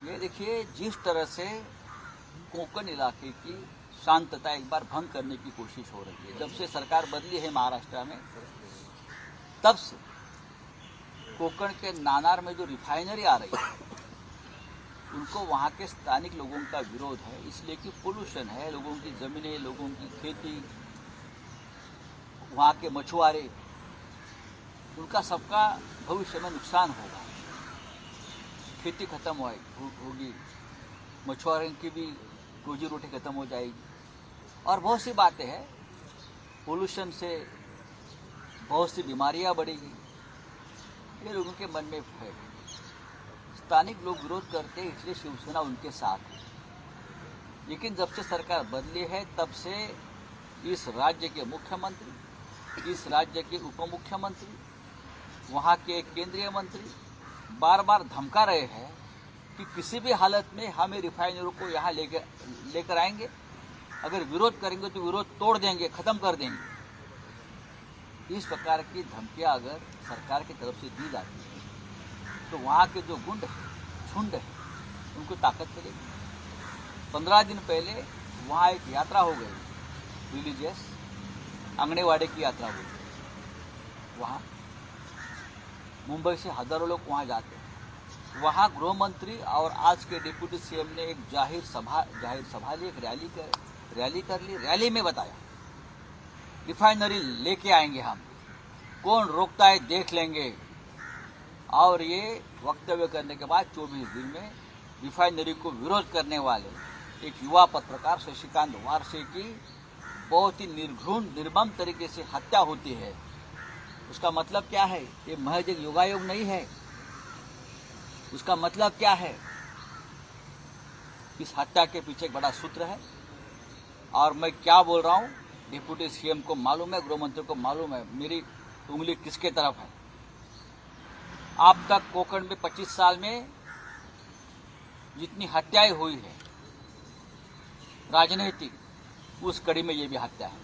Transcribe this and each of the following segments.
ये देखिए, जिस तरह से कोंकण इलाके की शांतता एक बार भंग करने की कोशिश हो रही है, जब से सरकार बदली है महाराष्ट्र में, तब से कोंकण के नानार में जो रिफाइनरी आ रही है, उनको वहाँ के स्थानिक लोगों का विरोध है, इसलिए कि पोल्यूशन है, लोगों की जमीनें, लोगों की खेती, वहाँ के मछुआरे, उनका सबका भविष्य में नुकसान होगा। खेती खत्म होगी, मछुआरों की भी रोजी रोटी खत्म हो जाएगी, और बहुत सी बातें हैं। पोल्यूशन से बहुत सी बीमारियां बढ़ेगी, ये लोगों के मन में है। स्थानिक लोग विरोध करते हैं, इसलिए शिवसेना उनके साथ है। लेकिन जब से सरकार बदली है, तब से इस राज्य के मुख्यमंत्री, इस राज्य के उप मुख्यमंत्री, वहाँ के केंद्रीय मंत्री बार बार धमका रहे हैं कि किसी भी हालत में हमें रिफाइनरों को यहाँ लेकर आएंगे, अगर विरोध करेंगे तो विरोध तोड़ देंगे, खत्म कर देंगे। इस प्रकार की धमकियां अगर सरकार की तरफ से दी जाती है, तो वहाँ के जो गुंड है, झुंड है, उनको ताकत मिलेगी। 15 दिन पहले वहाँ एक यात्रा हो गई, रिलीजियस आंगणेवाड़ी की यात्रा हुई। वहाँ मुंबई से हजारों लोग वहाँ जाते हैं। वहाँ गृह मंत्री और आज के डिप्टी सीएम ने एक जाहिर सभा ली, एक रैली कर ली। रैली में बताया रिफाइनरी लेके आएंगे हम, कौन रोकता है देख लेंगे। और ये वक्तव्य करने के बाद 24 दिन में रिफाइनरी को विरोध करने वाले एक युवा पत्रकार शशिकांत वारसे की बहुत ही निर्घृण निर्मम तरीके से हत्या होती है। उसका मतलब क्या है? ये महज एक योगायोग नहीं है। उसका मतलब क्या है? इस हत्या के पीछे एक बड़ा सूत्र है। और मैं क्या बोल रहा हूं, डिप्टी सीएम को मालूम है, गृह मंत्री को मालूम है मेरी उंगली किसके तरफ है। अब तक कोंकण में 25 साल में जितनी हत्याएं हुई है राजनीतिक, उस कड़ी में ये भी हत्या है।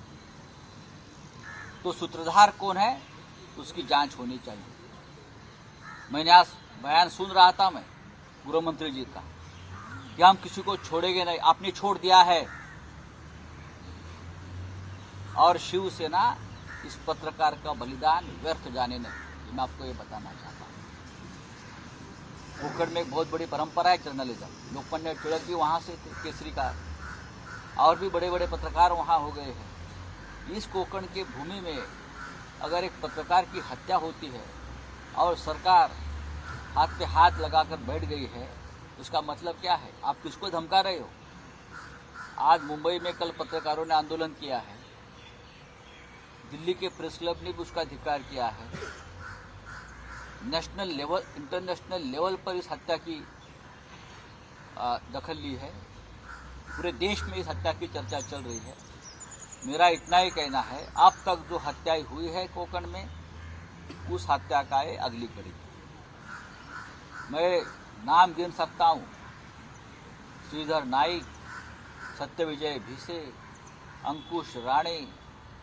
तो सूत्रधार कौन है, उसकी जांच होनी चाहिए। मैंने आज बयान सुन रहा था मैं गृह मंत्री जी का कि हम किसी को छोड़ेंगे नहीं, आपने छोड़ दिया है। और शिवसेना इस पत्रकार का बलिदान व्यर्थ जाने नहीं, मैं आपको ये बताना चाहता हूँ। कोंकण में एक बहुत बड़ी परंपरा है जर्नलिज्म। लोकमान्य तिलक भी वहाँ से थे, केसरी का, और भी बड़े बड़े पत्रकार वहाँ हो गए हैं। इस कोंकण के भूमि में अगर एक पत्रकार की हत्या होती है और सरकार हाथ पे हाथ लगाकर बैठ गई है, उसका मतलब क्या है? आप किसको धमका रहे हो? आज मुंबई में कल पत्रकारों ने आंदोलन किया है, दिल्ली के प्रेस क्लब ने भी उसका धिक्कार किया है। नेशनल लेवल, इंटरनेशनल लेवल पर इस हत्या की दखल ली है। पूरे देश में इस हत्या की चर्चा चल रही है। मेरा इतना ही कहना है, अब तक जो हत्याएं हुई है कोंकण में, उस हत्या का ये अगली कड़ी। मैं नाम गिन सकता हूँ, श्रीधर नाइक, सत्यविजय भिसे, अंकुश राणे,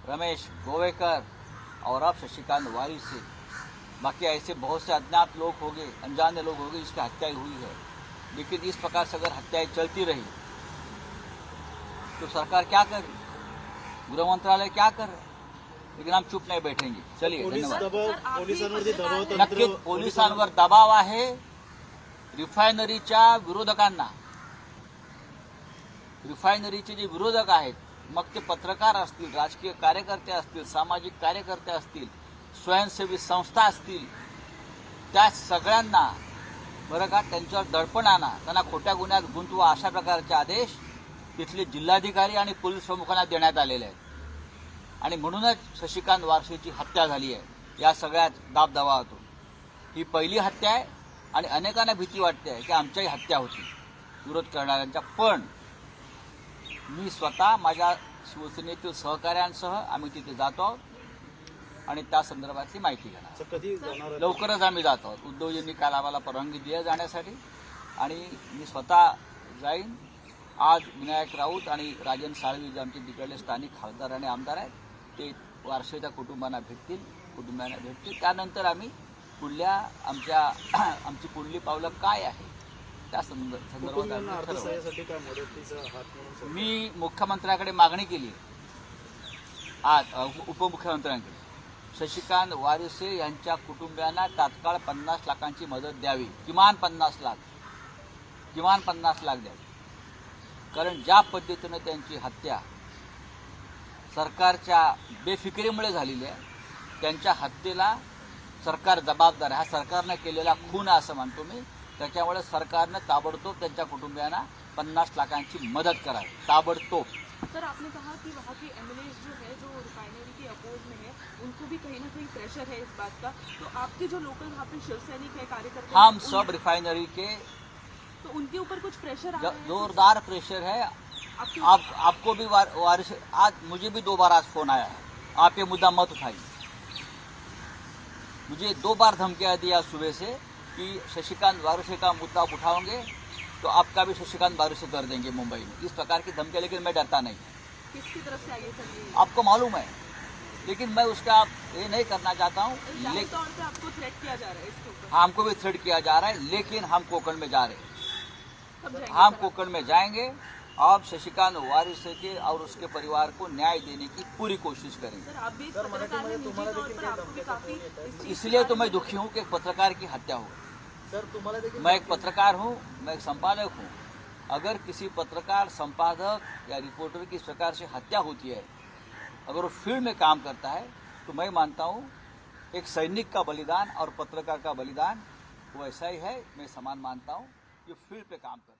रमेश गोवेकर और अब शशिकांत वारसे। बाकी ऐसे बहुत से अज्ञात लोग हो गए, अनजाने लोग हो गए जिसकी हत्याएं हुई है। लेकिन इस प्रकार से अगर हत्याएं चलती रही तो सरकार क्या करे, गृह मंत्रालय क्या कर रहे? लेकिन हम चुप नहीं बैठेंगे। चलिए, धन्यवाद। नक्कीच पोलिसांवर दबाव आहे रिफायनरीच्या विरोधकांना। रिफायनरीचे जे विरोधक आहेत, मग ते पत्रकार असतील, राजकीय कार्यकर्ते असतील, सामाजिक कार्यकर्ते असतील, स्वयंसेवी संस्था असतील, त्या सगळ्यांना बरं का त्यांच्यावर दडपण आणा, त्यांना खोट्या गुन्ह्यात गुंतवा, अशा प्रकारचे आदेश तिथले जिल्हाधिकारी आणि पोलीस प्रमुखांना देण्यात आलेले आहेत। आणि म्हणूनच शशिकांत वारसेची हत्या झाली आहे या सगळ्या दाबदबावातून। ही पहिली हत्या आहे आणि अनेकांना भीती वाटते आहे की आमच्याही हत्या होती विरोध करणाऱ्यांच्या। पण मी स्वतः माझ्या शिवसेनेतील सहकाऱ्यांसह आम्ही तिथे जातो आहोत आणि त्या संदर्भातली माहिती घेणार। लवकरच आम्ही जातो आहोत। उद्धवजींनी काल आम्हाला परवानगी दिली जाण्यासाठी आणि मी स्वतः जाईन। आज विनायक राऊत आणि राजन साळवी जे आमचे तिकडले स्थानिक खासदार आणि आमदार आहेत, ते वारसेच्या कुटुंबांना भेटतील। त्यानंतर आम्ही पुढल्या आमची पुढली पावलं काय आहे त्या संदर्भात कुटुंबियांना अर्थसहाय्यासाठी काय मदतीचा हात म्हणून सरकार- मी मुख्यमंत्र्याकडे मागणी केली आहे आज उपमुख्यमंत्र्यांकडे शशिकांत वारिसे यांच्या कुटुंबियांना तात्काळ 50 लाखांची मदत द्यावी, किमान 50 लाख द्यावी. कारण ज्या पद्धतीनं त्यांची हत्या सरकारच्या बेफिकिरीमुळे झालेली आहे, त्यांच्या हत्येला सरकार जबाबदार आहे. हा सरकारनं केलेला खून आहे असं मानतो मी. त्याच्यामुळे सरकारनं ताबडतोब त्यांच्या कुटुंबियांना 50 लाखांची मदत करावी, ताबडतोब. सर, आपने कहा कि वहाँ के एमएलए जो है, जो रिफाइनरी के अपोज में है, उनको भी कहीं ना कहीं प्रेशर है इस बात का. तो आपके जो लोकल वहाँ पे शिवसैनिक है, कार्यकर्ता हम सब रिफाइनरी के, तो उनके ऊपर कुछ प्रेशर आ रहा है? जोरदार प्रेशर है. आपको भी वारिस, आज मुझे भी 2 बार आज फोन आया है, आप ये मुद्दा मत उठाइए. मुझे 2 बार धमकियां दिया सुबह से कि शशिकांत वारिसे का मुद्दा आप उठाओगे तो आपका भी शशिकांत वारिसे कर देंगे मुंबई में. इस प्रकार की धमकियां, लेकिन मैं डरता नहीं. किसकी तरफ से आई है सर ये? आपको मालूम है, लेकिन मैं उसका ये नहीं करना चाहता हूँ. जाहिर तौर पे आपको थ्रेट किया जा रहा है इसके ऊपर. हमको भी थ्रेट किया जा रहा है, लेकिन हम कोकण में जा रहे हैं. कब जाएंगे हम सर? कोकण में जाएंगे. अब शशिकांत वारिसे के और उसके परिवार को न्याय देने की पूरी कोशिश करेंगे. सर, आप भी एक पत्रकार हैं, निजी तौर पर आपको भी काफी इस चीज़ इसलिए तो मैं दुखी हूँ कि एक पत्रकार की हत्या हो. सर तुम्हाला देखील मैं एक पत्रकार हूँ, मैं एक संपादक हूँ. अगर किसी पत्रकार, संपादक या रिपोर्टर की इस प्रकार से हत्या होती है, अगर वो फील्ड में काम करता है, तो मैं मानता हूँ एक सैनिक का बलिदान और पत्रकार का बलिदान वो ऐसा ही है. मैं समान मानता हूँ, जो फील्ड पे काम करता है.